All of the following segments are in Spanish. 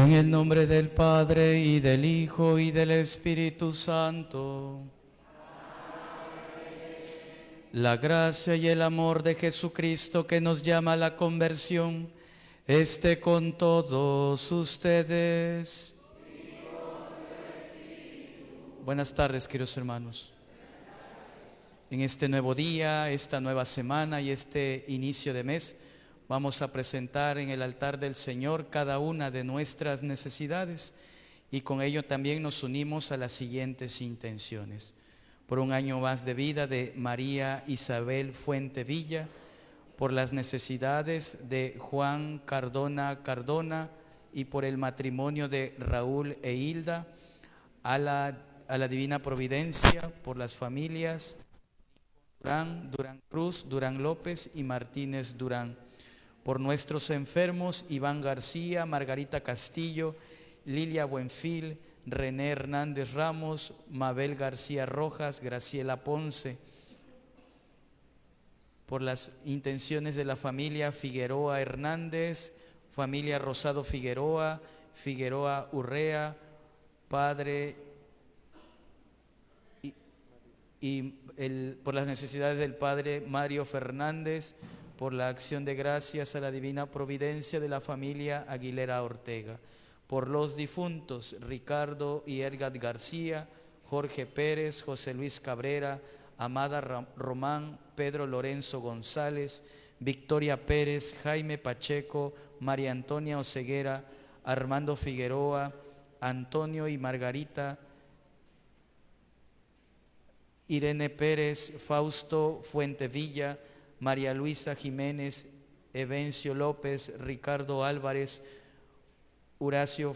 En el nombre del Padre, y del Hijo, y del Espíritu Santo. La gracia y el amor de Jesucristo, que nos llama a la conversión, esté con todos ustedes. Buenas tardes, queridos hermanos. En este nuevo día, esta nueva semana y este inicio de mes, vamos a presentar en el altar del Señor cada una de nuestras necesidades, y con ello también nos unimos a las siguientes intenciones. Por un año más de vida de María Isabel Fuente Villa, por las necesidades de Juan Cardona Cardona y por el matrimonio de Raúl e Hilda, a la Divina Providencia, por las familias Durán Cruz, Durán López y Martínez Durán, por nuestros enfermos Iván García, Margarita Castillo, Lilia Buenfil, René Hernández Ramos, Mabel García Rojas, Graciela Ponce, por las intenciones de la familia Figueroa Hernández, familia Rosado Figueroa, Figueroa Urrea, padre, por las necesidades del padre Mario Fernández, por la acción de gracias a la Divina Providencia de la familia Aguilera Ortega, por los difuntos Ricardo y Edgar García, Jorge Pérez, José Luis Cabrera, Amada Román, Pedro Lorenzo González, Victoria Pérez, Jaime Pacheco, María Antonia Oseguera, Armando Figueroa, Antonio y Margarita, Irene Pérez, Fausto Fuentevilla, María Luisa Jiménez, Evencio López, Ricardo Álvarez, Horacio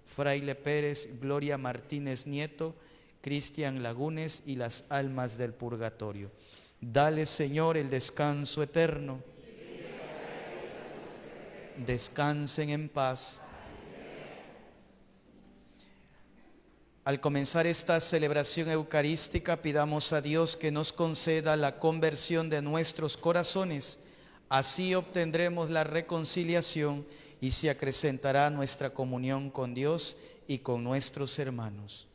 Fraile Pérez, Gloria Martínez Nieto, Cristian Lagunes y las almas del purgatorio. Dale, Señor, el descanso eterno. Descansen en paz. Al comenzar esta celebración eucarística, pidamos a Dios que nos conceda la conversión de nuestros corazones. Así obtendremos la reconciliación y se acrecentará nuestra comunión con Dios y con nuestros hermanos.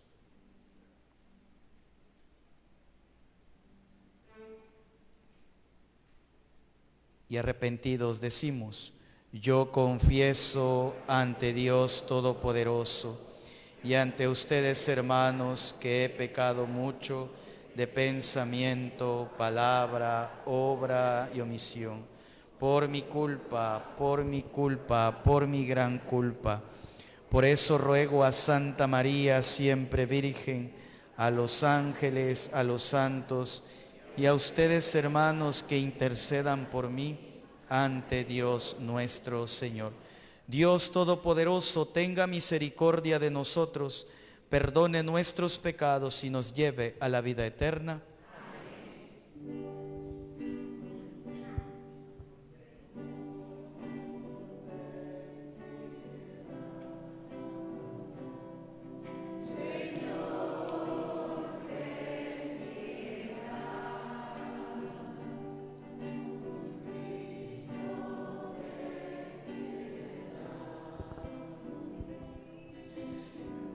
Y arrepentidos decimos: yo confieso ante Dios Todopoderoso y ante ustedes, hermanos, que he pecado mucho de pensamiento, palabra, obra y omisión, por mi culpa, por mi gran culpa. Por eso ruego a Santa María, siempre Virgen, a los ángeles, a los santos y a ustedes, hermanos, que intercedan por mí ante Dios nuestro Señor. Dios Todopoderoso, tenga misericordia de nosotros, perdone nuestros pecados y nos lleve a la vida eterna.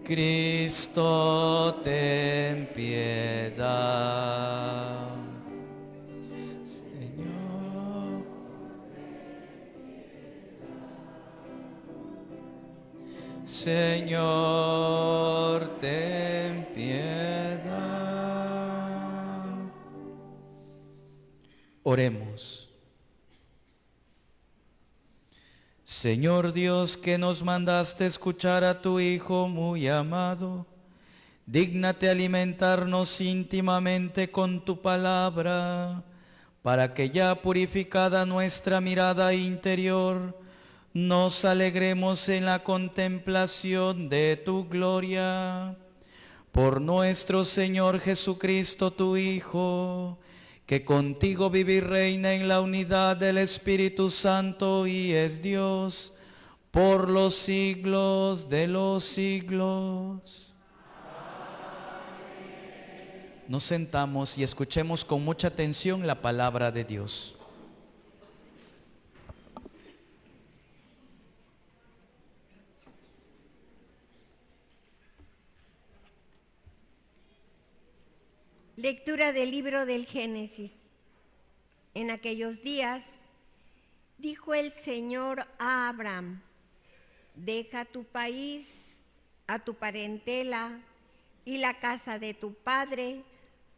Cristo, ten piedad. Señor, Señor, ten piedad. Oremos. Señor Dios, que nos mandaste escuchar a tu Hijo muy amado, dígnate alimentarnos íntimamente con tu palabra, para que ya purificada nuestra mirada interior, nos alegremos en la contemplación de tu gloria. Por nuestro Señor Jesucristo, tu Hijo, que contigo vive y reina en la unidad del Espíritu Santo y es Dios por los siglos de los siglos. Nos sentamos y escuchemos con mucha atención la palabra de Dios. Lectura del libro del Génesis. En aquellos días dijo el Señor a Abraham: deja tu país, a tu parentela y la casa de tu padre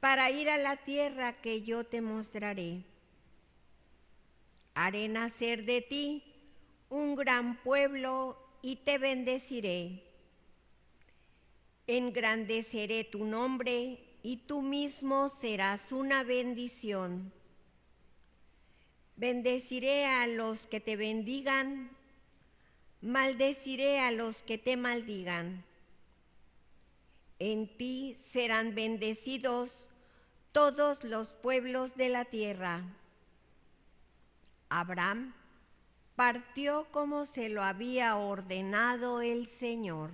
para ir a la tierra que yo te mostraré. Haré nacer de ti un gran pueblo y te bendeciré. Engrandeceré tu nombre y tú mismo serás una bendición. Bendeciré a los que te bendigan, maldeciré a los que te maldigan. En ti serán bendecidos todos los pueblos de la tierra. Abraham partió como se lo había ordenado el Señor.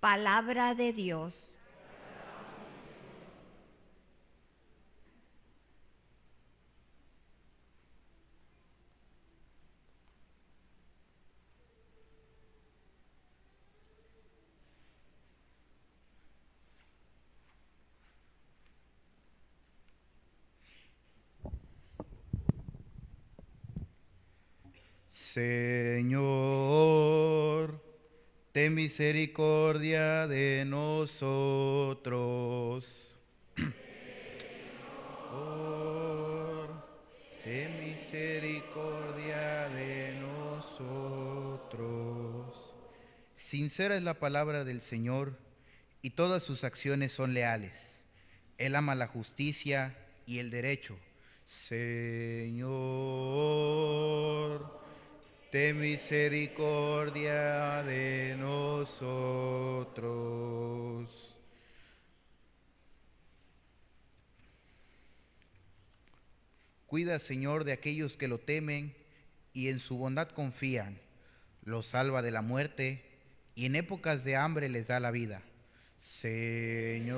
Palabra de Dios. Señor, ten misericordia de nosotros. Señor, ten misericordia de nosotros. Sincera es la palabra del Señor y todas sus acciones son leales. Él ama la justicia y el derecho. Señor, ten misericordia de nosotros. Cuida, Señor, de aquellos que lo temen y en su bondad confían. Los salva de la muerte y en épocas de hambre les da la vida. Señor,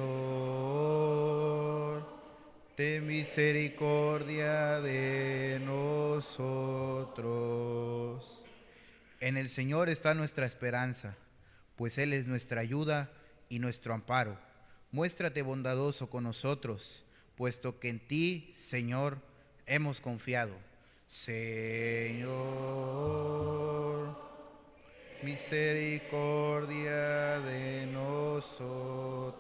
ten misericordia de nosotros. En el Señor está nuestra esperanza, pues Él es nuestra ayuda y nuestro amparo. Muéstrate bondadoso con nosotros, puesto que en ti, Señor, hemos confiado. Señor, misericordia de nosotros.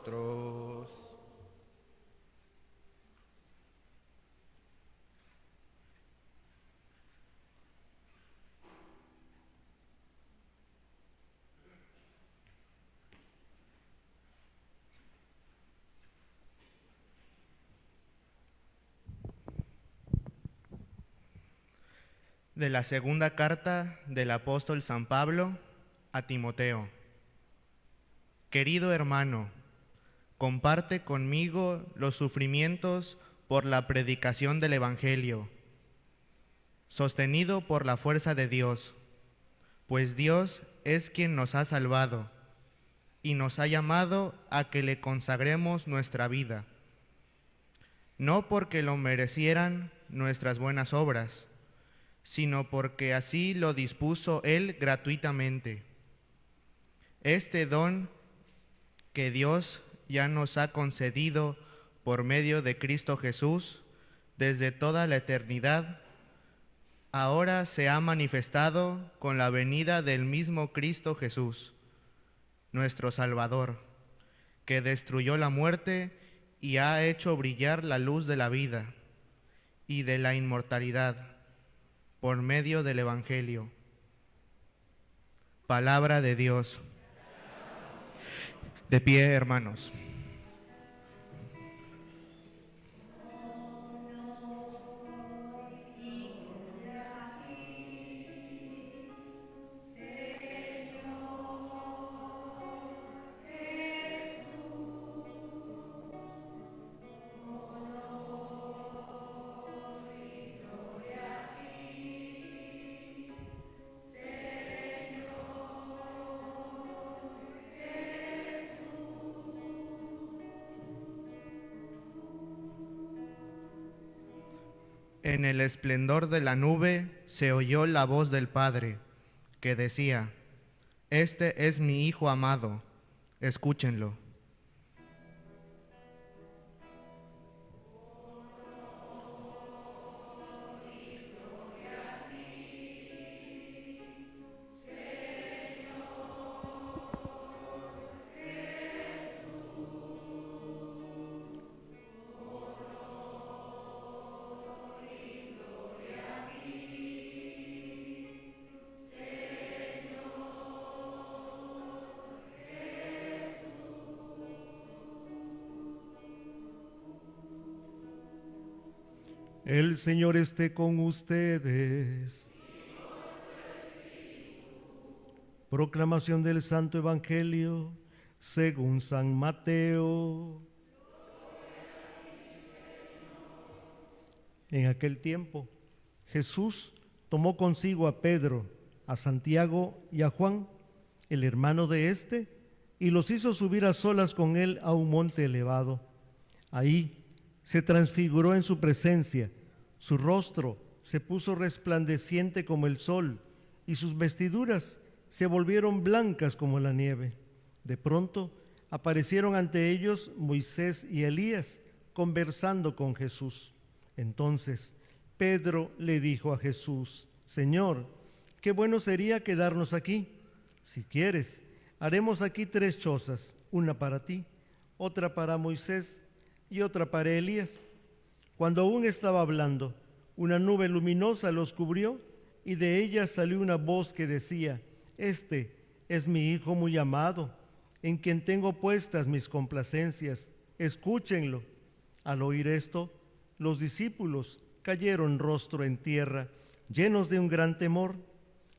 De la segunda carta del apóstol San Pablo a Timoteo. Querido hermano, comparte conmigo los sufrimientos por la predicación del Evangelio, sostenido por la fuerza de Dios, pues Dios es quien nos ha salvado y nos ha llamado a que le consagremos nuestra vida, no porque lo merecieran nuestras buenas obras, sino porque así lo dispuso Él gratuitamente. Este don que Dios ya nos ha concedido por medio de Cristo Jesús desde toda la eternidad, ahora se ha manifestado con la venida del mismo Cristo Jesús, nuestro Salvador, que destruyó la muerte y ha hecho brillar la luz de la vida y de la inmortalidad por medio del Evangelio. Palabra de Dios. De pie, hermanos. En el esplendor de la nube se oyó la voz del Padre, que decía: Este es mi Hijo amado, escúchenlo. El Señor esté con ustedes. Proclamación del Santo Evangelio según San Mateo. En aquel tiempo, Jesús tomó consigo a Pedro, a Santiago y a Juan, el hermano de éste, y los hizo subir a solas con él a un monte elevado. Ahí se transfiguró en su presencia, su rostro se puso resplandeciente como el sol, y sus vestiduras se volvieron blancas como la nieve. De pronto aparecieron ante ellos Moisés y Elías, conversando con Jesús. Entonces Pedro le dijo a Jesús: Señor, qué bueno sería quedarnos aquí. Si quieres, haremos aquí 3 chozas, una para ti, otra para Moisés y otra para Elías. Cuando aún estaba hablando, una nube luminosa los cubrió y de ella salió una voz que decía: Este es mi Hijo muy amado, en quien tengo puestas mis complacencias. Escúchenlo. Al oír esto, los discípulos cayeron rostro en tierra, llenos de un gran temor.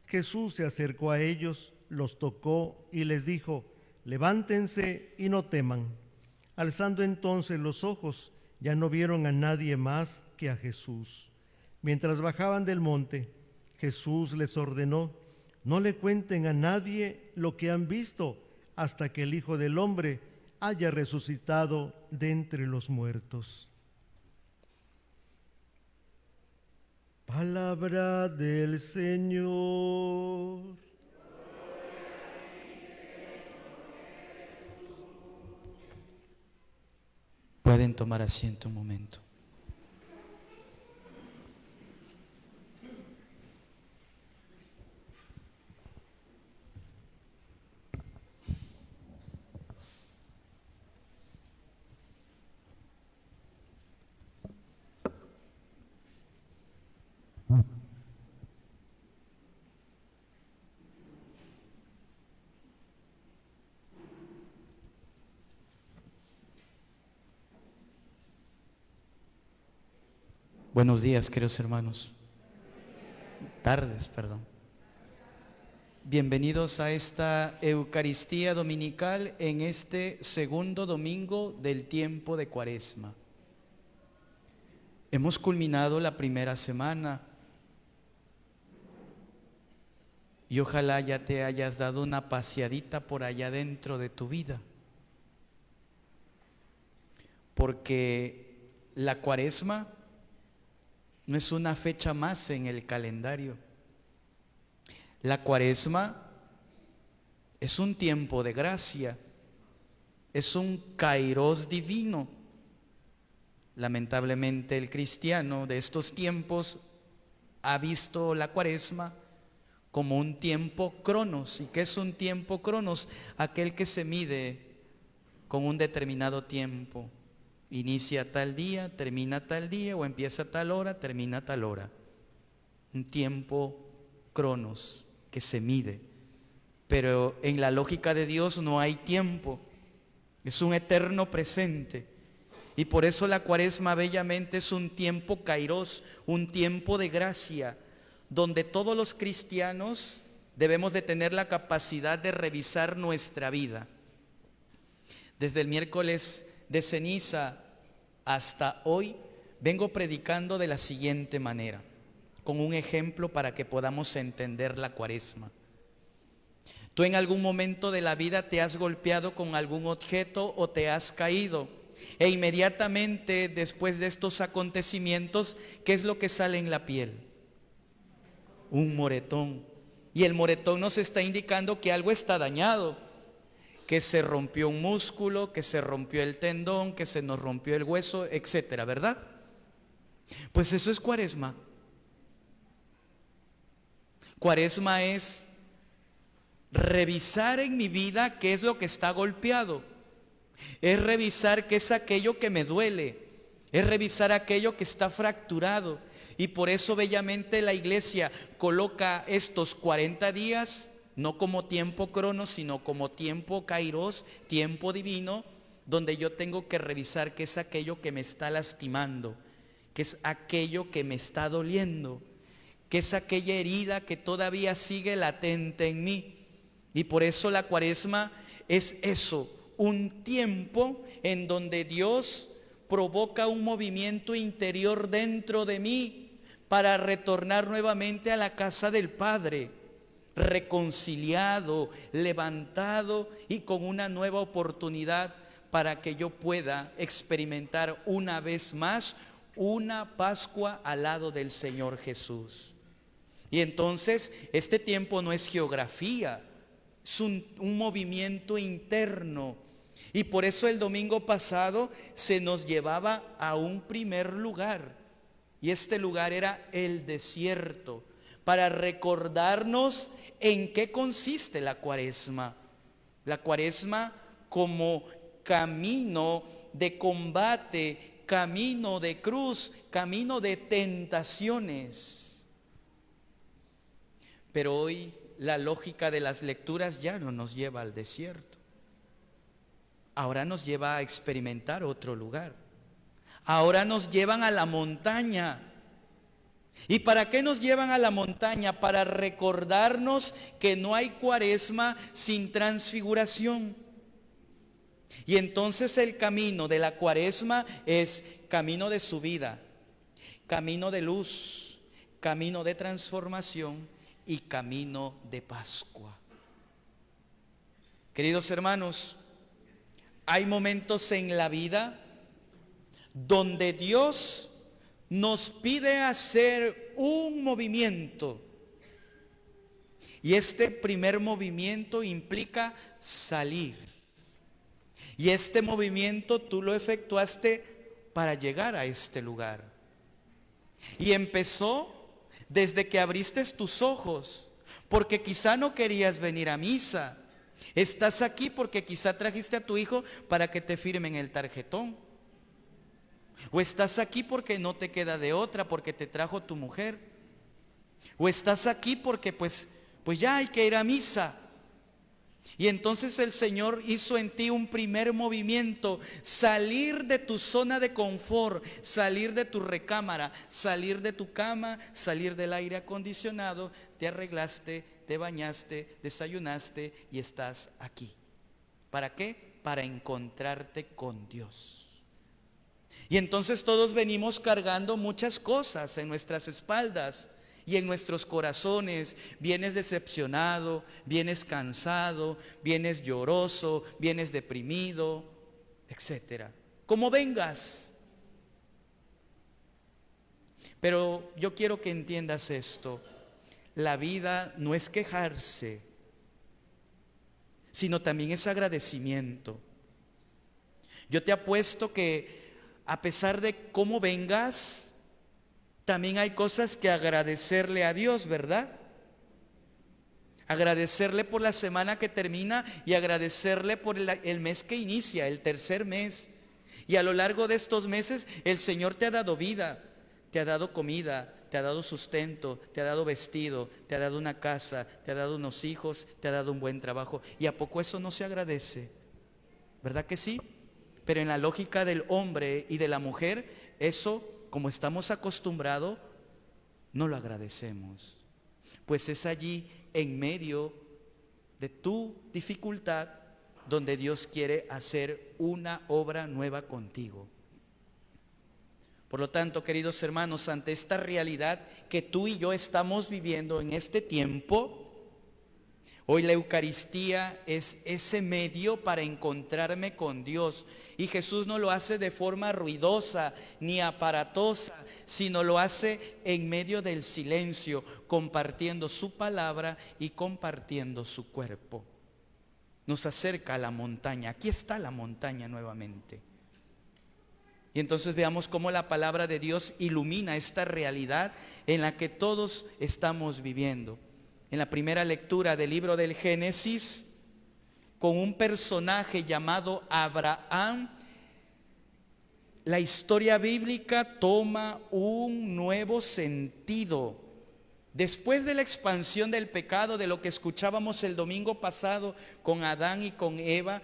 Jesús se acercó a ellos, los tocó y les dijo: Levántense y no teman. Alzando entonces los ojos, ya no vieron a nadie más que a Jesús. Mientras bajaban del monte, Jesús les ordenó: No le cuenten a nadie lo que han visto hasta que el Hijo del Hombre haya resucitado de entre los muertos. Palabra del Señor. Pueden tomar asiento un momento. Buenos días, queridos hermanos. Tardes, perdón. Bienvenidos a esta Eucaristía Dominical en este segundo domingo del tiempo de Cuaresma. Hemos culminado la primera semana y ojalá ya te hayas dado una paseadita por allá dentro de tu vida, porque la Cuaresma no es una fecha más en el calendario. La Cuaresma es un tiempo de gracia, es un kairos divino. Lamentablemente el cristiano de estos tiempos ha visto la Cuaresma como un tiempo cronos. ¿Y qué es un tiempo cronos? Aquel que se mide con un determinado tiempo. Inicia tal día, termina tal día, o empieza tal hora, termina tal hora. Un tiempo cronos que se mide. Pero en la lógica de Dios no hay tiempo, es un eterno presente. Y por eso la Cuaresma bellamente es un tiempo kairos, un tiempo de gracia, donde todos los cristianos debemos de tener la capacidad de revisar nuestra vida. Desde el miércoles de ceniza hasta hoy vengo predicando de la siguiente manera, con un ejemplo para que podamos entender la Cuaresma. Tú en algún momento de la vida te has golpeado con algún objeto o te has caído, e inmediatamente después de estos acontecimientos, ¿qué es lo que sale en la piel? Un moretón. Y el moretón nos está indicando que algo está dañado, que se rompió un músculo, que se rompió el tendón, que se nos rompió el hueso, etcétera, ¿verdad? Pues eso es Cuaresma. Cuaresma es revisar en mi vida qué es lo que está golpeado, es revisar qué es aquello que me duele, es revisar aquello que está fracturado. Y por eso bellamente la iglesia coloca estos 40 días no como tiempo cronos, sino como tiempo kairos, tiempo divino, donde yo tengo que revisar qué es aquello que me está lastimando, que es aquello que me está doliendo, que es aquella herida que todavía sigue latente en mí. Y por eso la Cuaresma es eso, un tiempo en donde Dios provoca un movimiento interior dentro de mí para retornar nuevamente a la casa del Padre, reconciliado, levantado y con una nueva oportunidad para que yo pueda experimentar una vez más una Pascua al lado del Señor Jesús. Y entonces este tiempo no es geografía, es un movimiento interno. Y por eso el domingo pasado se nos llevaba a un primer lugar. Y este lugar era el desierto, para recordarnos en qué consiste la Cuaresma. La Cuaresma como camino de combate, camino de cruz, camino de tentaciones. Pero hoy la lógica de las lecturas ya no nos lleva al desierto. Ahora nos lleva a experimentar otro lugar. Ahora nos llevan a la montaña. ¿Y para qué nos llevan a la montaña? Para recordarnos que no hay Cuaresma sin transfiguración. Y entonces el camino de la Cuaresma es camino de subida, camino de luz, camino de transformación y camino de Pascua. Queridos hermanos, hay momentos en la vida donde Dios nos pide hacer un movimiento. Y este primer movimiento implica salir. Y este movimiento tú lo efectuaste para llegar a este lugar. Y empezó desde que abriste tus ojos, porque quizá no querías venir a misa. Estás aquí porque quizá trajiste a tu hijo para que te firmen el tarjetón. O estás aquí porque no te queda de otra, porque te trajo tu mujer. O estás aquí porque pues ya hay que ir a misa. Y entonces el Señor hizo en ti un primer movimiento, salir de tu zona de confort, salir de tu recámara, salir de tu cama, salir del aire acondicionado, te arreglaste, te bañaste, desayunaste y estás aquí. ¿Para qué? Para encontrarte con Dios. Y entonces todos venimos cargando muchas cosas en nuestras espaldas y en nuestros corazones. Vienes decepcionado, vienes cansado, vienes lloroso, vienes deprimido, etcétera. Como vengas. Pero yo quiero que entiendas esto. La vida no es quejarse, sino también es agradecimiento. Yo te apuesto que a pesar de cómo vengas, también hay cosas que agradecerle a Dios, ¿verdad? Agradecerle por la semana que termina y agradecerle por el mes que inicia, el tercer mes. Y a lo largo de estos meses el Señor te ha dado vida, te ha dado comida, te ha dado sustento, te ha dado vestido, te ha dado una casa, te ha dado unos hijos, te ha dado un buen trabajo. ¿Y a poco eso no se agradece? ¿Verdad que sí? Pero en la lógica del hombre y de la mujer, eso, como estamos acostumbrados, no lo agradecemos. Pues es allí, en medio de tu dificultad, donde Dios quiere hacer una obra nueva contigo. Por lo tanto, queridos hermanos, ante esta realidad que tú y yo estamos viviendo en este tiempo, hoy la Eucaristía es ese medio para encontrarme con Dios. Y Jesús no lo hace de forma ruidosa ni aparatosa, sino lo hace en medio del silencio, compartiendo su palabra y compartiendo su cuerpo. Nos acerca a la montaña. Aquí está la montaña nuevamente. Y entonces veamos cómo la palabra de Dios ilumina esta realidad en la que todos estamos viviendo. En la primera lectura del libro del Génesis, con un personaje llamado Abraham, la historia bíblica toma un nuevo sentido. Después de la expansión del pecado, de lo que escuchábamos el domingo pasado con Adán y con Eva,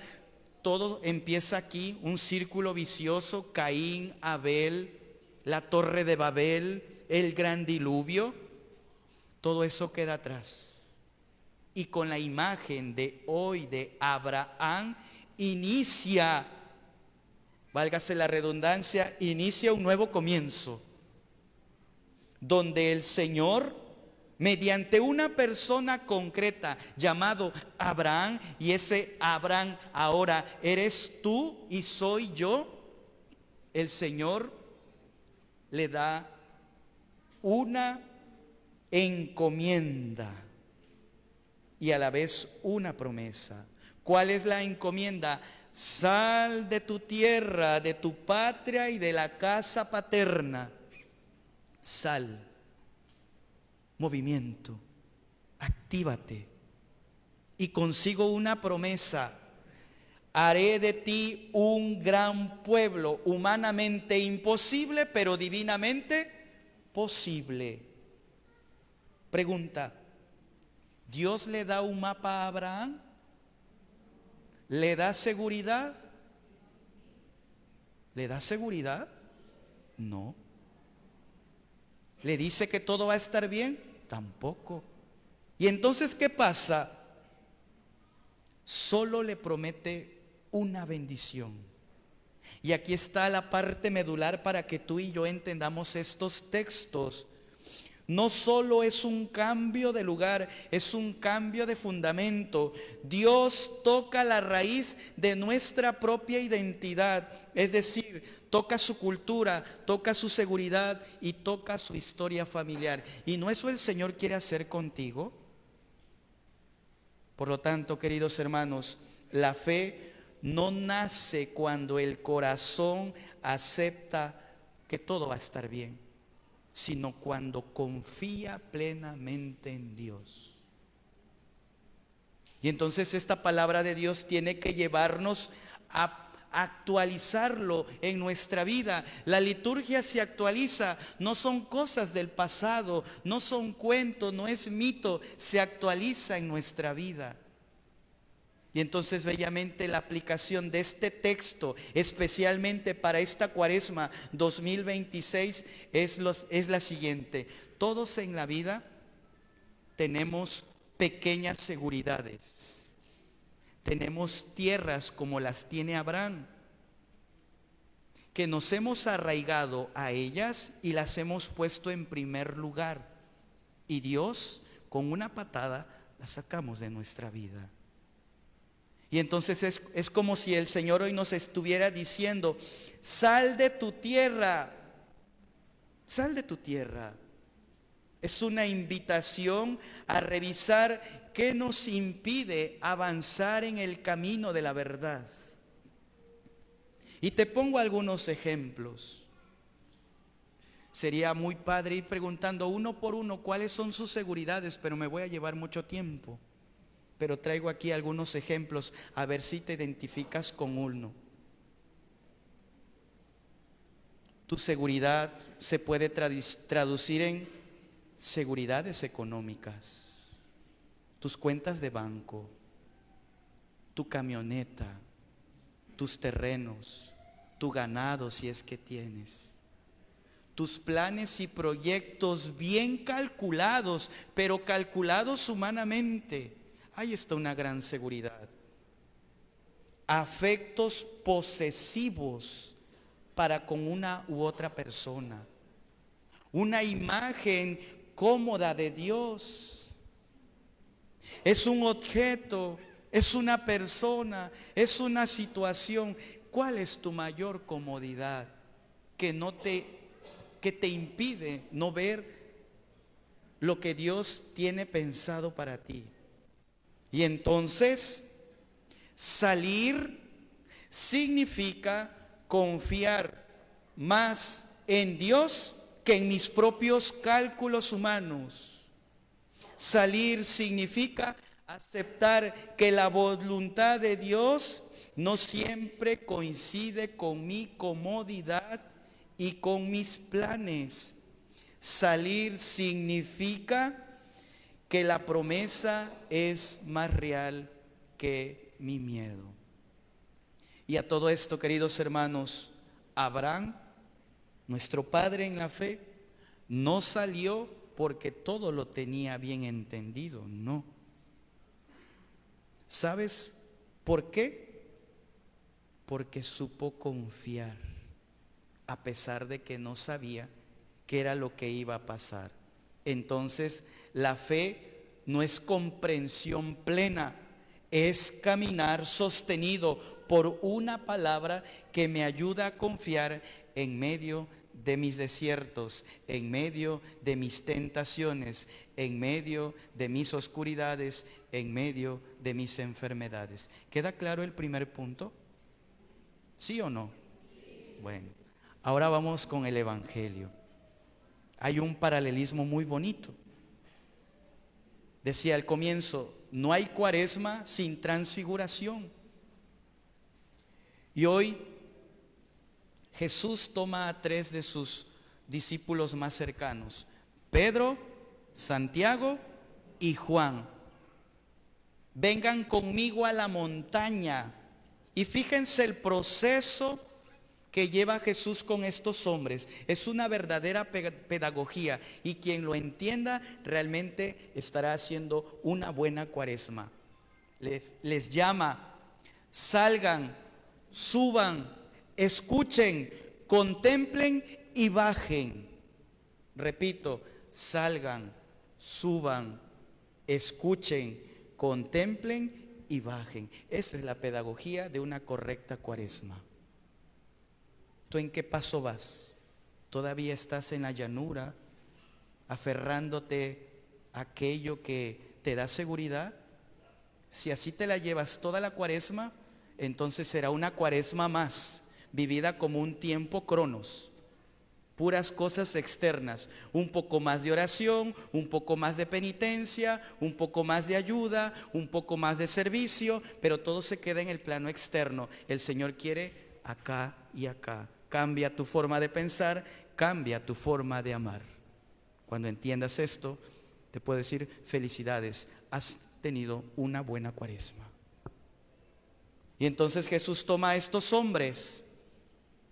todo empieza aquí, un círculo vicioso, Caín, Abel, la torre de Babel, el gran diluvio, todo eso queda atrás. Y con la imagen de hoy de Abraham inicia, válgase la redundancia, inicia un nuevo comienzo, donde el Señor, mediante una persona concreta llamado Abraham, y ese Abraham ahora eres tú y soy yo, el Señor le da una encomienda y a la vez una promesa. ¿Cuál es la encomienda? Sal de tu tierra, de tu patria y de la casa paterna. Sal. Movimiento. Actívate. Y consigo una promesa. Haré de ti un gran pueblo, humanamente imposible, pero divinamente posible. Pregunta, ¿Dios le da un mapa a Abraham? ¿Le da seguridad? ¿Le da seguridad? No. ¿Le dice que todo va a estar bien? Tampoco. ¿Y entonces qué pasa? Solo le promete una bendición. Y aquí está la parte medular para que tú y yo entendamos estos textos. No solo es un cambio de lugar, es un cambio de fundamento. Dios toca la raíz de nuestra propia identidad, es decir, toca su cultura, toca su seguridad y toca su historia familiar. ¿Y no eso el Señor quiere hacer contigo? Por lo tanto, queridos hermanos, la fe no nace cuando el corazón acepta que todo va a estar bien, sino cuando confía plenamente en Dios. Y entonces esta palabra de Dios tiene que llevarnos a actualizarlo en nuestra vida. La liturgia se actualiza, no son cosas del pasado, no son cuentos, no es mito, se actualiza en nuestra vida. Y entonces bellamente la aplicación de este texto, especialmente para esta Cuaresma 2026, es la siguiente. Todos en la vida tenemos pequeñas seguridades. Tenemos tierras como las tiene Abraham, que nos hemos arraigado a ellas y las hemos puesto en primer lugar. Y Dios, con una patada, las sacamos de nuestra vida. Y entonces es como si el Señor hoy nos estuviera diciendo, sal de tu tierra, sal de tu tierra. Es una invitación a revisar qué nos impide avanzar en el camino de la verdad. Y te pongo algunos ejemplos. Sería muy padre ir preguntando uno por uno cuáles son sus seguridades, pero me voy a llevar mucho tiempo. Pero traigo aquí algunos ejemplos a ver si te identificas con uno. Tu seguridad se puede traducir en seguridades económicas, tus cuentas de banco, tu camioneta, tus terrenos, tu ganado si es que tienes, tus planes y proyectos bien calculados, pero calculados humanamente. Ahí está una gran seguridad. Afectos posesivos para con una u otra persona. Una imagen cómoda de Dios. Es un objeto, es una persona, es una situación. ¿Cuál es tu mayor comodidad que te impide no ver lo que Dios tiene pensado para ti? Y entonces, salir significa confiar más en Dios que en mis propios cálculos humanos. Salir significa aceptar que la voluntad de Dios no siempre coincide con mi comodidad y con mis planes. Salir significa que la promesa es más real que mi miedo. Y a todo esto, queridos hermanos, Abraham Nuestro padre en la fe no salió porque todo lo tenía bien entendido, no. ¿Sabes por qué? Porque supo confiar, a pesar de que no sabía qué era lo que iba a pasar. Entonces, la fe no es comprensión plena, es caminar sostenido por una palabra que me ayuda a confiar en medio de mis desiertos, en medio de mis tentaciones, en medio de mis oscuridades, en medio de mis enfermedades. ¿Queda claro el primer punto? ¿Sí o no? Bueno, ahora vamos con el Evangelio. Hay un paralelismo muy bonito. Decía al comienzo, no hay cuaresma sin transfiguración. Y hoy Jesús toma a 3 de sus discípulos más cercanos, Pedro, Santiago y Juan. Vengan conmigo a la montaña. Y fíjense el proceso que lleva Jesús con estos hombres. Es una verdadera pedagogía, y quien lo entienda realmente estará haciendo una buena cuaresma. Les llama, salgan, suban, escuchen, contemplen y bajen. Repito, salgan, suban, escuchen, contemplen y bajen. Esa es la pedagogía de una correcta cuaresma. ¿Tú en qué paso vas? ¿Todavía estás en la llanura, aferrándote a aquello que te da seguridad? Si así te la llevas toda la cuaresma, entonces será una cuaresma más, vivida como un tiempo cronos, puras cosas externas, un poco más de oración, un poco más de penitencia, un poco más de ayuda, un poco más de servicio, pero todo se queda en el plano externo. El Señor quiere acá y acá. Cambia tu forma de pensar, cambia tu forma de amar. Cuando entiendas esto, te puedo decir felicidades, has tenido una buena cuaresma. Y entonces Jesús toma a estos hombres,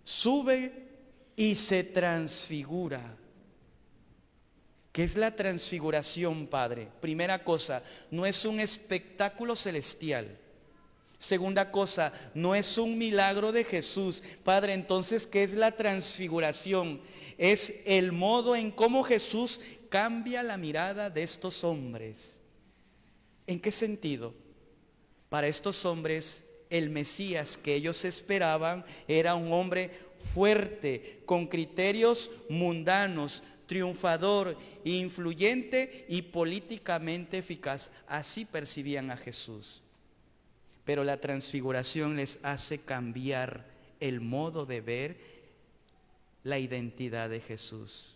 sube y se transfigura. ¿Qué es la transfiguración, Padre? Primera cosa, no es un espectáculo celestial. Segunda cosa, no es un milagro de Jesús. Padre, entonces, ¿qué es la transfiguración? Es el modo en cómo Jesús cambia la mirada de estos hombres. ¿En qué sentido? Para estos hombres, el Mesías que ellos esperaban era un hombre fuerte, con criterios mundanos, triunfador, influyente y políticamente eficaz. Así percibían a Jesús. Pero la transfiguración les hace cambiar el modo de ver la identidad de Jesús.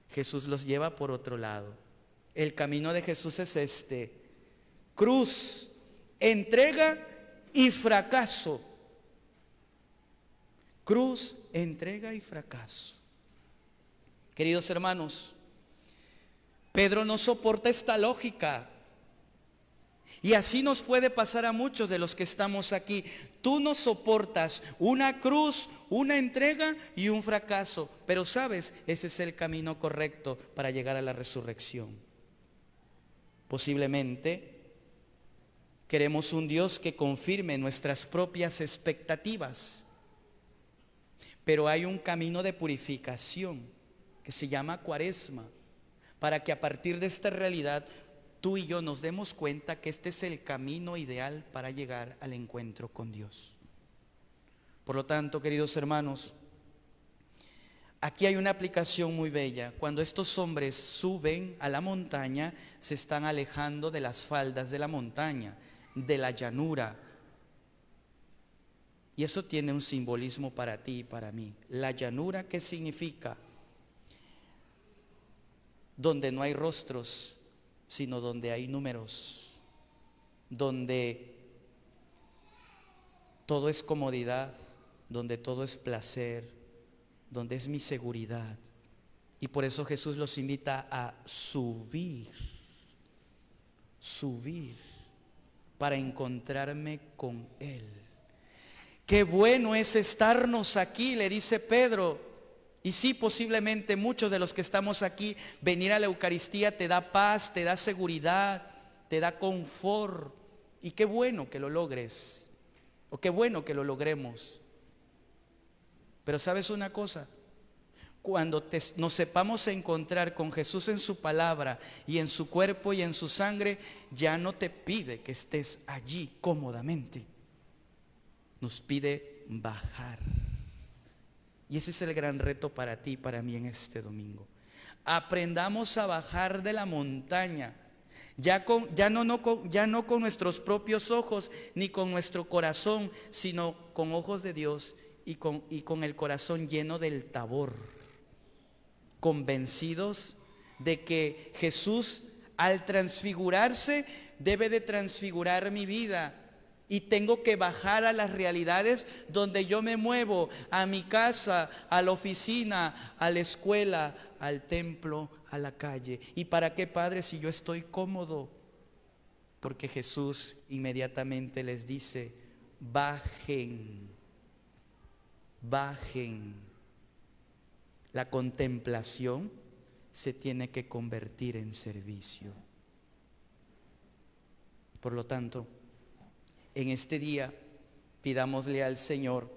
Jesús los lleva por otro lado. El camino de Jesús es este: cruz, entrega y fracaso. Cruz, entrega y fracaso. Queridos hermanos, Pedro no soporta esta lógica. Y así nos puede pasar a muchos de los que estamos aquí. Tú no soportas una cruz, una entrega y un fracaso. Pero sabes, ese es el camino correcto para llegar a la resurrección. Posiblemente queremos un Dios que confirme nuestras propias expectativas. Pero hay un camino de purificación que se llama cuaresma, para que a partir de esta realidad tú y yo nos demos cuenta que este es el camino ideal para llegar al encuentro con Dios. Por lo tanto, queridos hermanos, aquí hay una aplicación muy bella. Cuando estos hombres suben a la montaña, se están alejando de las faldas de la montaña, de la llanura. Y eso tiene un simbolismo para ti y para mí. La llanura, ¿qué significa? Donde no hay rostros, sino donde hay números, donde todo es comodidad, donde todo es placer, donde es mi seguridad. Y por eso Jesús los invita a subir, para encontrarme con Él. Qué bueno es estarnos aquí, le dice Pedro. Y sí, posiblemente muchos de los que estamos aquí, venir a la Eucaristía te da paz, te da seguridad, te da confort. Y qué bueno que lo logres, o qué bueno que lo logremos. Pero ¿sabes una cosa? Cuando nos sepamos encontrar con Jesús en su palabra y en su cuerpo y en su sangre, ya no te pide que estés allí cómodamente. Nos pide bajar. Y ese es el gran reto para ti y para mí en este domingo. Aprendamos a bajar de la montaña. Ya no con nuestros propios ojos ni con nuestro corazón, sino con ojos de Dios y con el corazón lleno del Tabor, convencidos de que Jesús, al transfigurarse, debe de transfigurar mi vida. Y tengo que bajar a las realidades donde yo me muevo, a mi casa, a la oficina, a la escuela, al templo, a la calle. ¿Y para qué, Padre, si yo estoy cómodo? Porque Jesús inmediatamente les dice: bajen, bajen. La contemplación se tiene que convertir en servicio. Por lo tanto, en este día pidámosle al Señor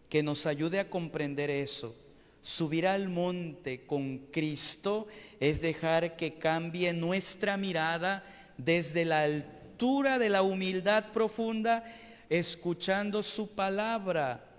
que nos ayude a comprender eso. Subir al monte con Cristo es dejar que cambie nuestra mirada desde la altura de la humildad profunda, escuchando su palabra.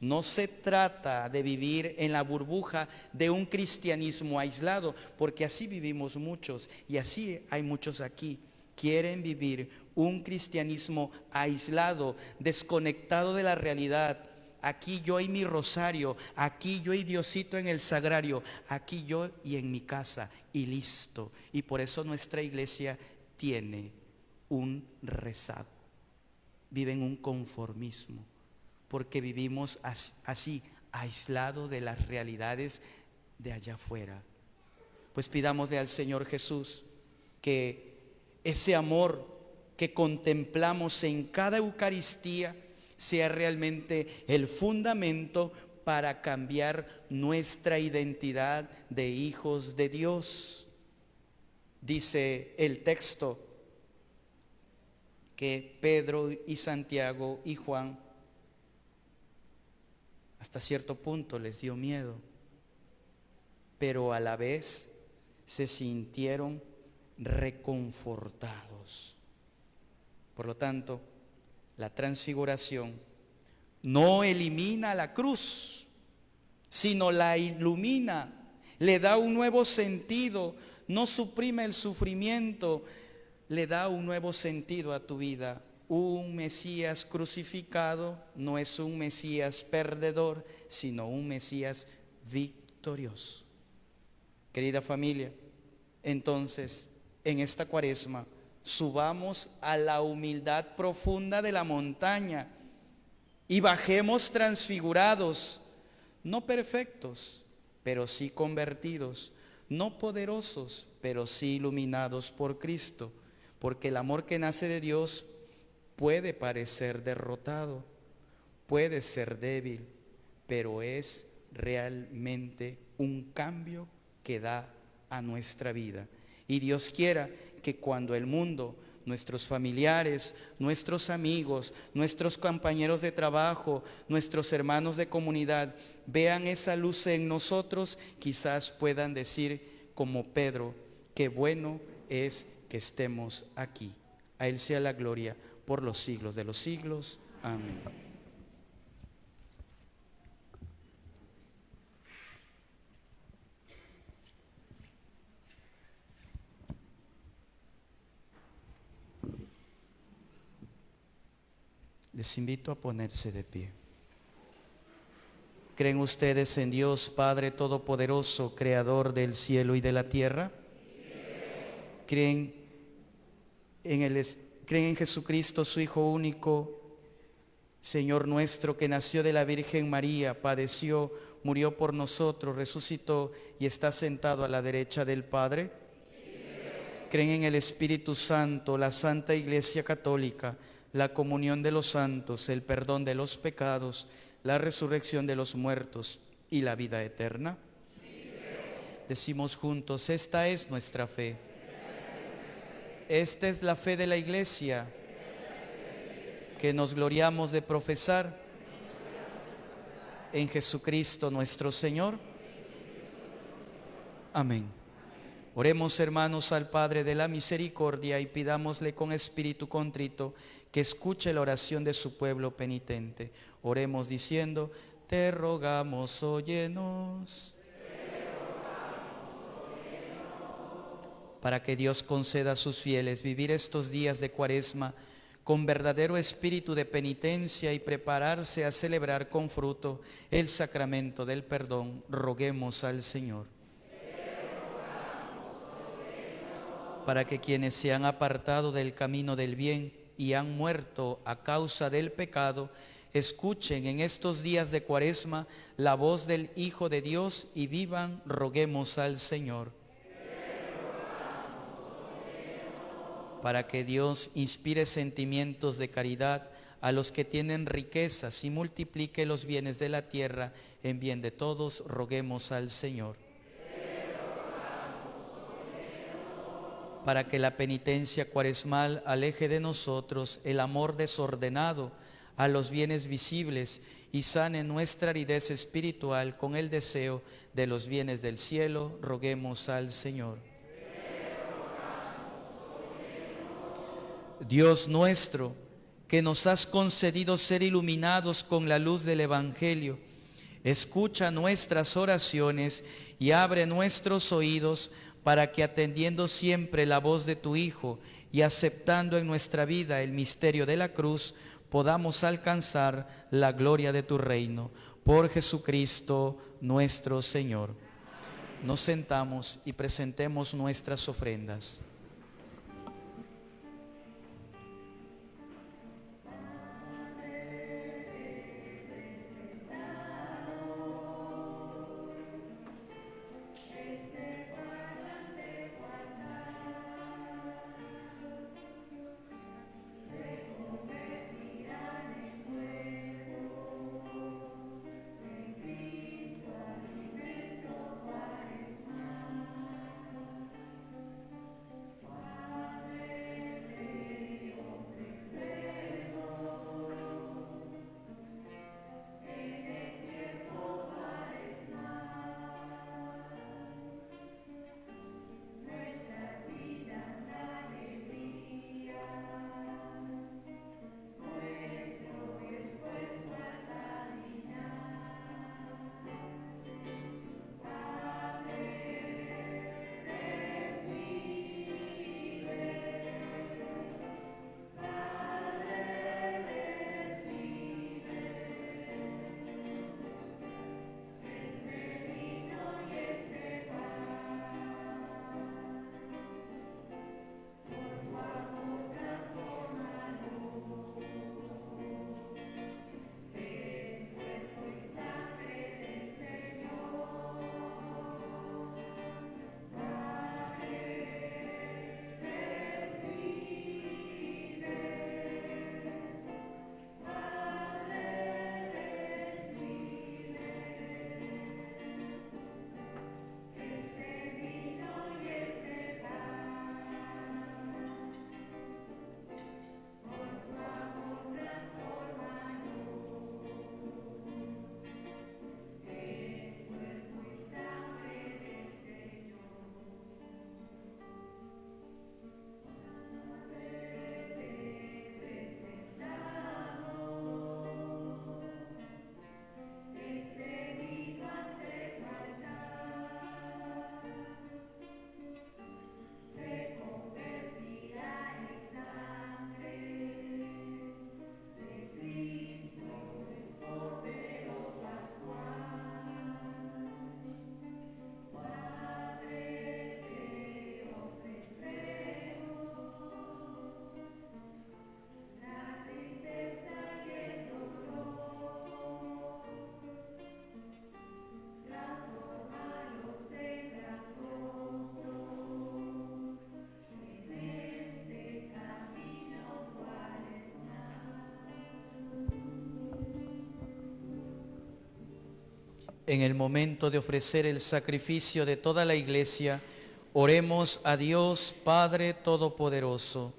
No se trata de vivir en la burbuja de un cristianismo aislado, porque así vivimos muchos y así hay muchos aquí. Quieren vivir un cristianismo aislado, desconectado de la realidad. Aquí yo y mi rosario, aquí yo y Diosito en el sagrario, aquí yo y en mi casa, y listo. Y por eso nuestra iglesia tiene un rezago. Viven un conformismo, porque vivimos así, aislados de las realidades de allá afuera. Pues pidámosle al Señor Jesús que ese amor que contemplamos en cada Eucaristía sea realmente el fundamento para cambiar nuestra identidad de hijos de Dios. Dice el texto que Pedro y Santiago y Juan hasta cierto punto les dio miedo, pero a la vez se sintieron reconfortados. Por lo tanto, la transfiguración no elimina la cruz, sino la ilumina, le da un nuevo sentido, no suprime el sufrimiento, le da un nuevo sentido a tu vida. Un Mesías crucificado no es un Mesías perdedor, sino un Mesías victorioso. Querida familia, entonces, en esta Cuaresma, subamos a la humildad profunda de la montaña y bajemos transfigurados, no perfectos, pero sí convertidos, no poderosos, pero sí iluminados por Cristo, porque el amor que nace de Dios puede parecer derrotado, puede ser débil, pero es realmente un cambio que da a nuestra vida. Y Dios quiera que cuando el mundo, nuestros familiares, nuestros amigos, nuestros compañeros de trabajo, nuestros hermanos de comunidad vean esa luz en nosotros, quizás puedan decir como Pedro: qué bueno es que estemos aquí. A Él sea la gloria por los siglos de los siglos. Amén. Les invito a ponerse de pie. ¿Creen ustedes en Dios Padre Todopoderoso, Creador del cielo y de la tierra? ¿Creen en Jesucristo, su Hijo único, Señor nuestro, que nació de la Virgen María, padeció, murió por nosotros, resucitó y está sentado a la derecha del Padre? ¿Creen en el Espíritu Santo, la Santa Iglesia Católica, la comunión de los santos, el perdón de los pecados, la resurrección de los muertos y la vida eterna? Decimos juntos, esta es nuestra fe. Esta es la fe de la Iglesia que nos gloriamos de profesar en Jesucristo nuestro Señor. Amén. Oremos, hermanos, al Padre de la misericordia y pidámosle con espíritu contrito que escuche la oración de su pueblo penitente. Oremos diciendo, te rogamos, óyenos. Para que Dios conceda a sus fieles vivir estos días de Cuaresma con verdadero espíritu de penitencia y prepararse a celebrar con fruto el sacramento del perdón, roguemos al Señor. Para que quienes se han apartado del camino del bien y han muerto a causa del pecado, escuchen en estos días de Cuaresma la voz del Hijo de Dios y vivan, roguemos al Señor. Para que Dios inspire sentimientos de caridad a los que tienen riquezas y multiplique los bienes de la tierra en bien de todos, roguemos al Señor. Para que la penitencia cuaresmal aleje de nosotros el amor desordenado a los bienes visibles y sane nuestra aridez espiritual con el deseo de los bienes del cielo, roguemos al Señor. Dios nuestro, que nos has concedido ser iluminados con la luz del Evangelio, escucha nuestras oraciones y abre nuestros oídos para que, atendiendo siempre la voz de tu Hijo y aceptando en nuestra vida el misterio de la cruz, podamos alcanzar la gloria de tu reino. Por Jesucristo nuestro Señor. Nos sentamos y presentemos nuestras ofrendas. en el momento de ofrecer el sacrificio de toda la Iglesia, oremos a Dios Padre Todopoderoso.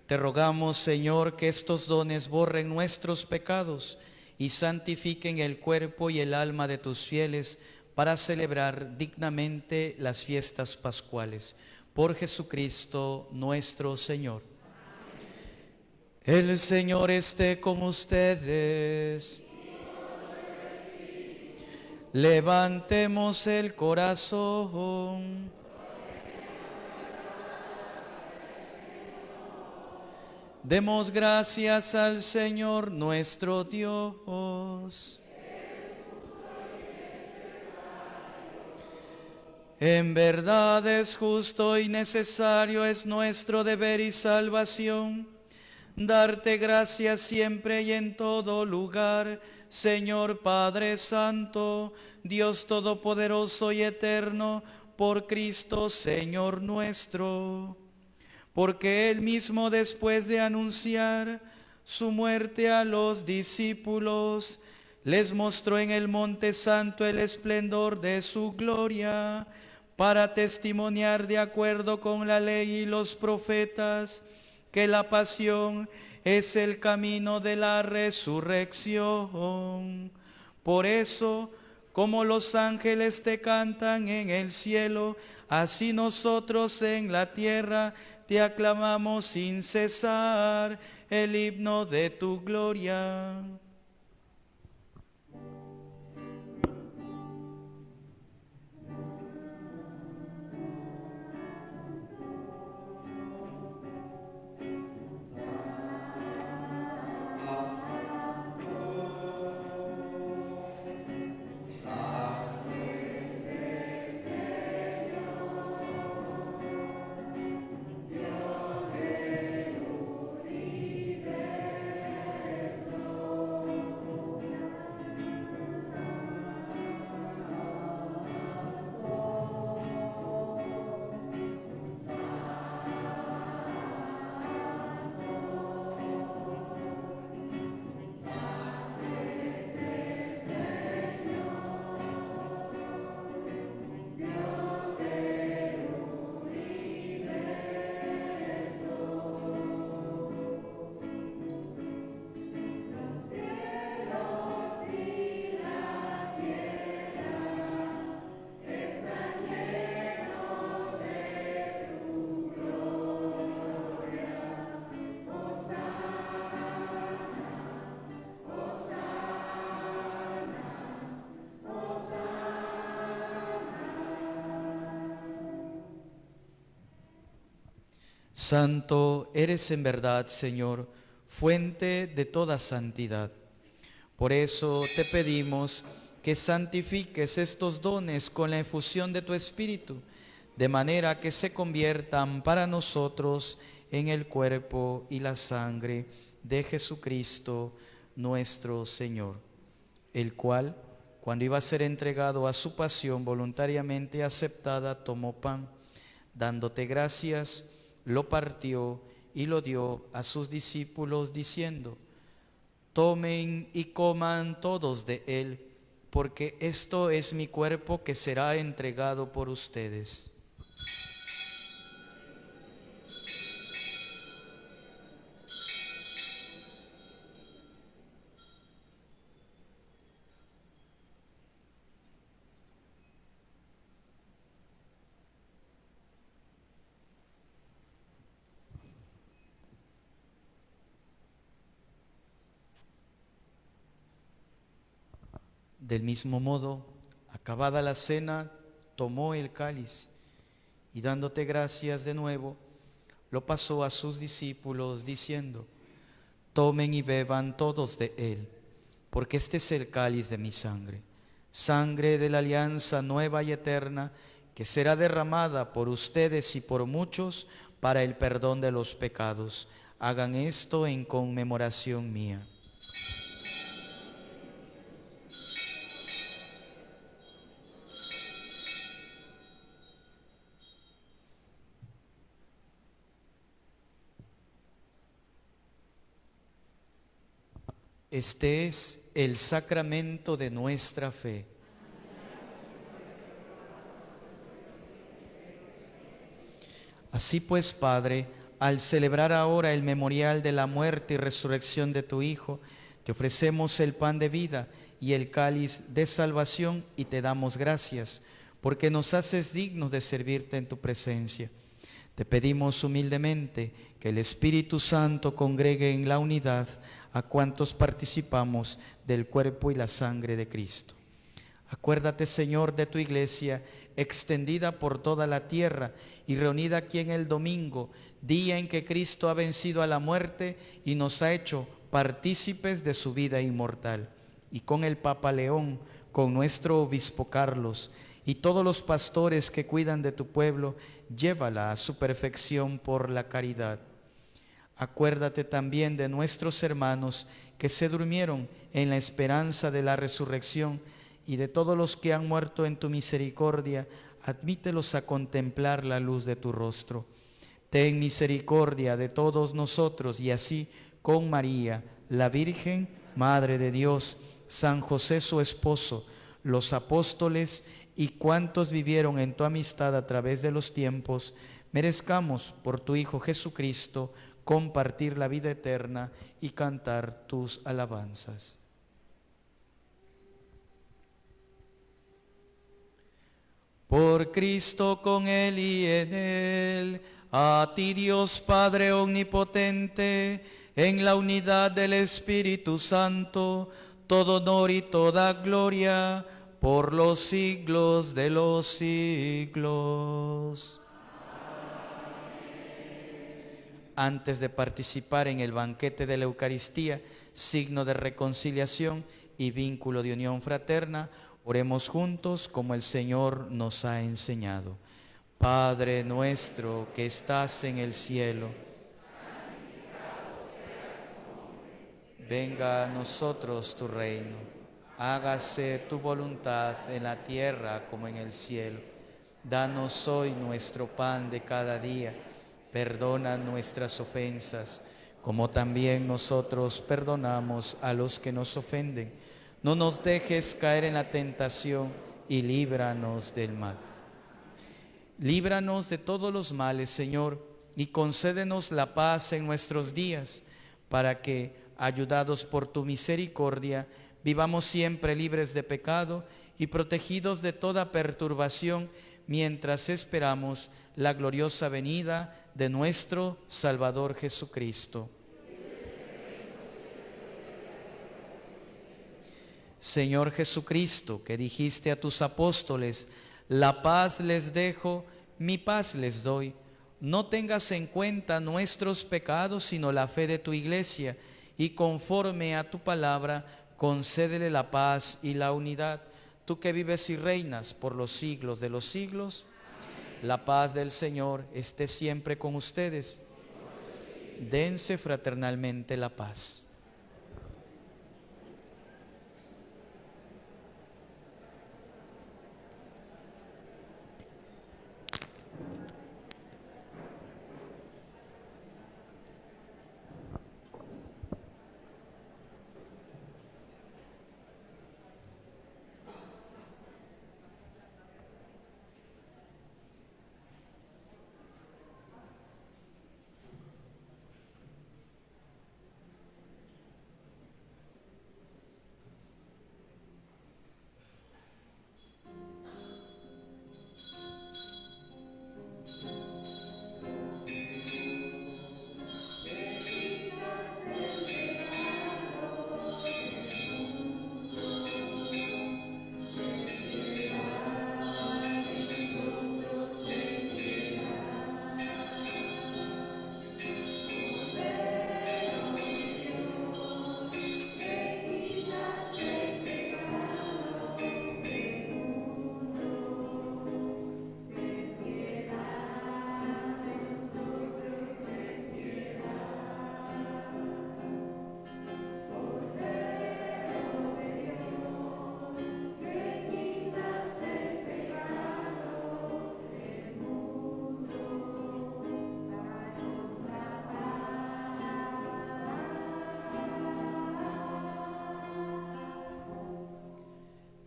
Te rogamos, Señor, que estos dones borren nuestros pecados y santifiquen el cuerpo y el alma de tus fieles para celebrar dignamente las fiestas pascuales. Por Jesucristo nuestro Señor. El Señor esté con ustedes. Levantemos el corazón. Demos gracias al Señor nuestro Dios. En verdad es justo y necesario, es nuestro deber y salvación, darte gracias siempre y en todo lugar, Señor Padre Santo, Dios Todopoderoso y Eterno, por Cristo Señor nuestro. Porque Él mismo, después de anunciar su muerte a los discípulos, les mostró en el Monte Santo el esplendor de su gloria, para testimoniar de acuerdo con la ley y los profetas que la pasión es el camino de la resurrección. Por eso, como los ángeles te cantan en el cielo, así nosotros en la tierra te aclamamos sin cesar el himno de tu gloria. Santo eres en verdad, Señor, fuente de toda santidad. Por eso te pedimos que santifiques estos dones con la efusión de tu Espíritu, de manera que se conviertan para nosotros en el cuerpo y la sangre de Jesucristo nuestro Señor, el cual, cuando iba a ser entregado a su pasión voluntariamente aceptada, tomó pan, dándote gracias, lo partió y lo dio a sus discípulos diciendo: tomen y coman todos de él, porque esto es mi cuerpo que será entregado por ustedes. Del mismo modo, acabada la cena, tomó el cáliz y dándote gracias de nuevo, lo pasó a sus discípulos diciendo: tomen y beban todos de él, porque este es el cáliz de mi sangre, sangre de la alianza nueva y eterna, que será derramada por ustedes y por muchos para el perdón de los pecados. Hagan esto en conmemoración mía. Este es el sacramento de nuestra fe. Así pues, Padre, al celebrar ahora el memorial de la muerte y resurrección de tu Hijo, te ofrecemos el pan de vida y el cáliz de salvación y te damos gracias, porque nos haces dignos de servirte en tu presencia. Te pedimos humildemente que el Espíritu Santo congregue en la unidad a cuantos participamos del cuerpo y la sangre de Cristo. Acuérdate, Señor, de tu iglesia extendida por toda la tierra y reunida aquí en el domingo, día en que Cristo ha vencido a la muerte y nos ha hecho partícipes de su vida inmortal. Y con el Papa León, con nuestro obispo Carlos y todos los pastores que cuidan de tu pueblo, llévala a su perfección por la caridad. Acuérdate también de nuestros hermanos que se durmieron en la esperanza de la resurrección y de todos los que han muerto en tu misericordia, admítelos a contemplar la luz de tu rostro. Ten misericordia de todos nosotros y así con María, la Virgen, Madre de Dios, San José su esposo, los apóstoles y cuantos vivieron en tu amistad a través de los tiempos, merezcamos por tu Hijo Jesucristo compartir la vida eterna y cantar tus alabanzas. Por Cristo, con Él y en Él, a ti Dios Padre Omnipotente, en la unidad del Espíritu Santo, todo honor y toda gloria, por los siglos de los siglos. Antes de participar en el banquete de la Eucaristía, signo de reconciliación y vínculo de unión fraterna, oremos juntos como el Señor nos ha enseñado. Padre nuestro que estás en el cielo, venga a nosotros tu reino, hágase tu voluntad en la tierra como en el cielo. Danos hoy nuestro pan de cada día. Perdona nuestras ofensas, como también nosotros perdonamos a los que nos ofenden. No nos dejes caer en la tentación y líbranos del mal. Líbranos de todos los males, Señor, y concédenos la paz en nuestros días, para que, ayudados por tu misericordia, vivamos siempre libres de pecado y protegidos de toda perturbación, mientras esperamos la gloriosa venida de nuestro Salvador Jesucristo. Señor Jesucristo, que dijiste a tus apóstoles, la paz les dejo, mi paz les doy. No tengas en cuenta nuestros pecados, sino la fe de tu iglesia, y conforme a tu palabra, concédele la paz y la unidad. Tú que vives y reinas por los siglos de los siglos, la paz del Señor esté siempre con ustedes. Dense fraternalmente la paz.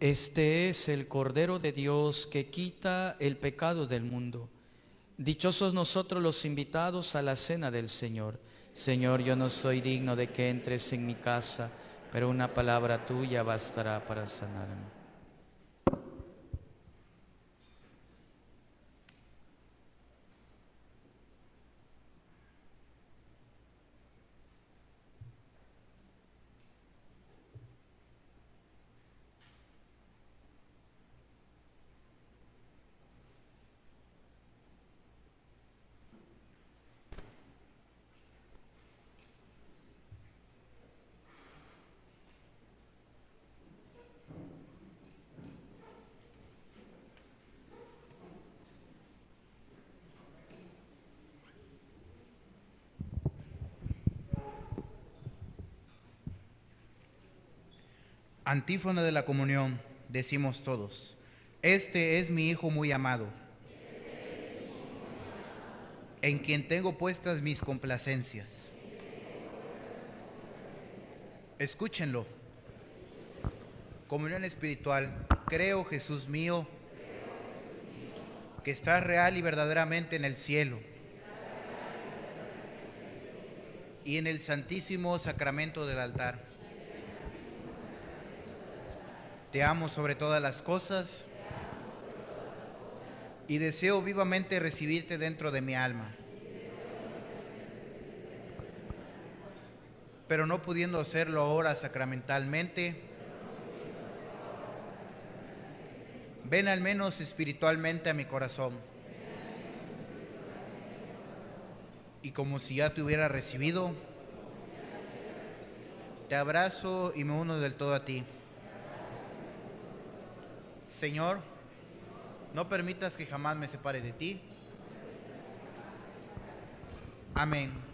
Este es el Cordero de Dios que quita el pecado del mundo. Dichosos nosotros los invitados a la cena del Señor. Señor, yo no soy digno de que entres en mi casa, pero una palabra tuya bastará para sanarme. Antífona de la comunión, decimos todos. Este es mi Hijo muy amado, en quien tengo puestas mis complacencias. Escúchenlo. Comunión espiritual. Creo, Jesús mío, que estás real y verdaderamente en el cielo y en el santísimo sacramento del altar. Te amo sobre todas las cosas y deseo vivamente recibirte dentro de mi alma. Pero no pudiendo hacerlo ahora sacramentalmente, ven al menos espiritualmente a mi corazón. Y como si ya te hubiera recibido, te abrazo y me uno del todo a ti. Señor, no permitas que jamás me separe de ti. Amén.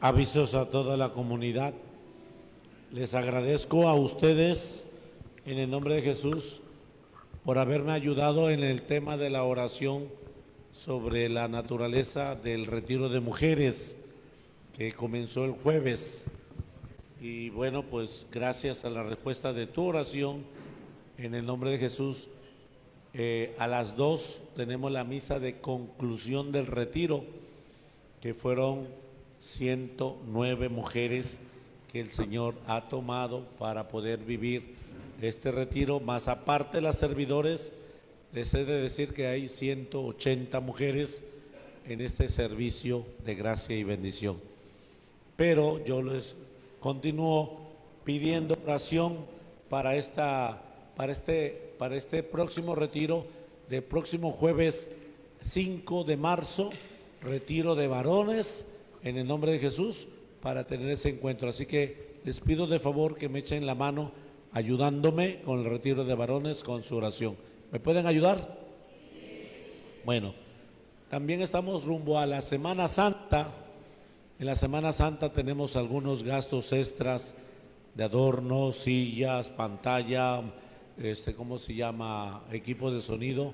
Avisos a toda la comunidad. Les agradezco a ustedes, en el nombre de Jesús, por haberme ayudado en el tema de la oración sobre la naturaleza del retiro de mujeres que comenzó el jueves. Y bueno, pues gracias a la respuesta de tu oración, en el nombre de Jesús, A las 2 tenemos la misa de conclusión del retiro, que fueron 109 mujeres que el Señor ha tomado para poder vivir este retiro, más aparte las servidores. Les he de decir que hay 180 mujeres en este servicio de gracia y bendición. Pero yo les continúo pidiendo oración para este próximo retiro, del próximo jueves 5 de marzo, retiro de varones, en el nombre de Jesús, para tener ese encuentro. Así que les pido de favor que me echen la mano ayudándome con el retiro de varones, con su oración. ¿Me pueden ayudar? Bueno, también estamos rumbo a la Semana Santa. En la Semana Santa tenemos algunos gastos extras de adornos, sillas, pantalla, equipo de sonido.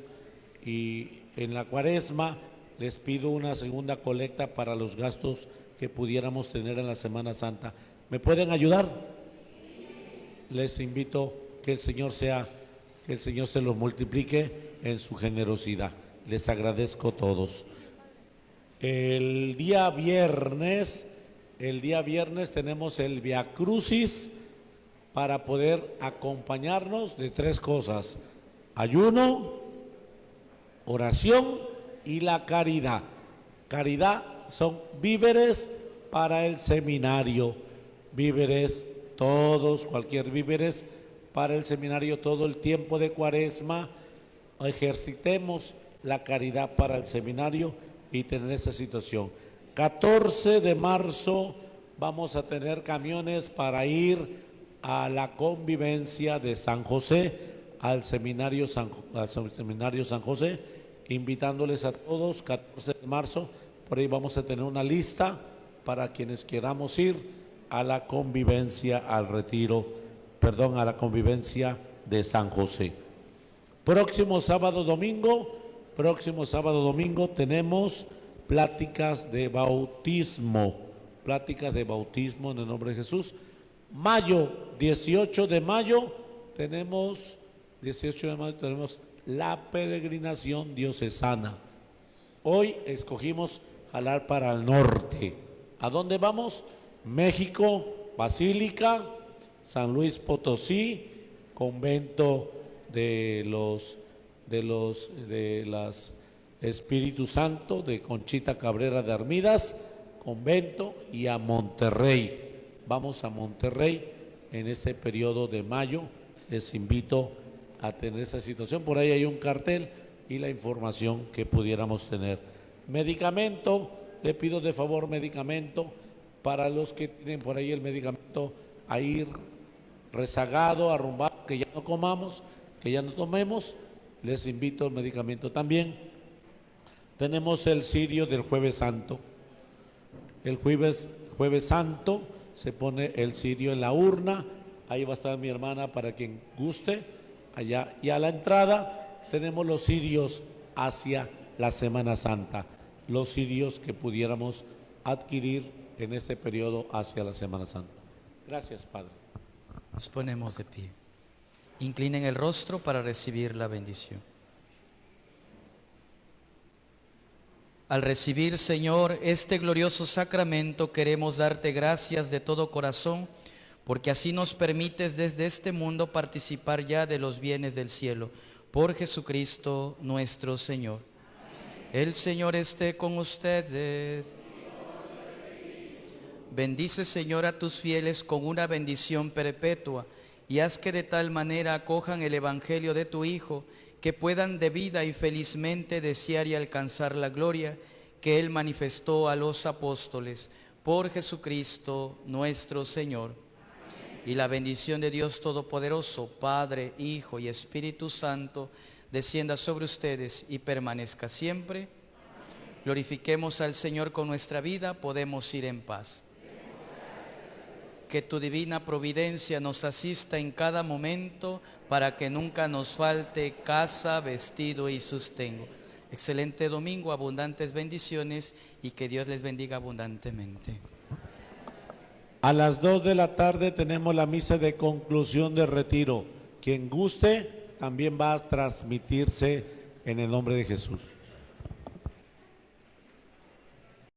Y en la Cuaresma les pido una segunda colecta para los gastos que pudiéramos tener en la Semana Santa. ¿Me pueden ayudar? Les invito que el Señor se los multiplique en su generosidad. Les agradezco a todos. El día viernes tenemos el Via Crucis para poder acompañarnos de 3 cosas: ayuno, oración y la caridad. Caridad son víveres para el seminario, víveres todos, cualquier víveres para el seminario todo el tiempo de Cuaresma. Ejercitemos la caridad para el seminario y tener esa situación. 14 de marzo vamos a tener camiones para ir a la convivencia de San José, al seminario San José, invitándoles a todos. 14 de marzo, por ahí vamos a tener una lista para quienes queramos ir a la convivencia, a la convivencia de San José. Próximo sábado domingo tenemos pláticas de bautismo en el nombre de Jesús. 18 de mayo tenemos la peregrinación diocesana. Hoy escogimos jalar para el norte. ¿A dónde vamos? México, Basílica, San Luis Potosí, convento de las Espíritu Santo de Conchita Cabrera de Armidas, convento, y a Monterrey. Vamos a Monterrey en este periodo de mayo. Les invito a tener esa situación. Por ahí hay un cartel y la información que pudiéramos tener. Medicamento, le pido de favor medicamento para los que tienen por ahí el medicamento a ir rezagado, arrumbado, que ya no comamos, que ya no tomemos. Les invito al medicamento también. Tenemos el cirio del Jueves Santo. El jueves Santo se pone el cirio en la urna. Ahí va a estar mi hermana para quien guste. Allá, y a la entrada tenemos los cirios hacia la Semana Santa, los cirios que pudiéramos adquirir en este periodo hacia la Semana Santa. Gracias, Padre. Nos ponemos de pie. Inclinen el rostro para recibir la bendición. Al recibir, Señor, este glorioso sacramento, queremos darte gracias de todo corazón, porque así nos permites desde este mundo participar ya de los bienes del cielo. Por Jesucristo nuestro Señor. El Señor esté con ustedes. Bendice, Señor, a tus fieles con una bendición perpetua, y haz que de tal manera acojan el Evangelio de tu Hijo, que puedan de vida y felizmente desear y alcanzar la gloria que Él manifestó a los apóstoles. Por Jesucristo nuestro Señor. Y la bendición de Dios Todopoderoso, Padre, Hijo y Espíritu Santo, descienda sobre ustedes y permanezca siempre. Glorifiquemos al Señor con nuestra vida, podemos ir en paz. Que tu divina providencia nos asista en cada momento para que nunca nos falte casa, vestido y sustento. Excelente domingo, abundantes bendiciones y que Dios les bendiga abundantemente. A las 2 de la tarde tenemos la misa de conclusión de retiro. Quien guste, también va a transmitirse en el nombre de Jesús.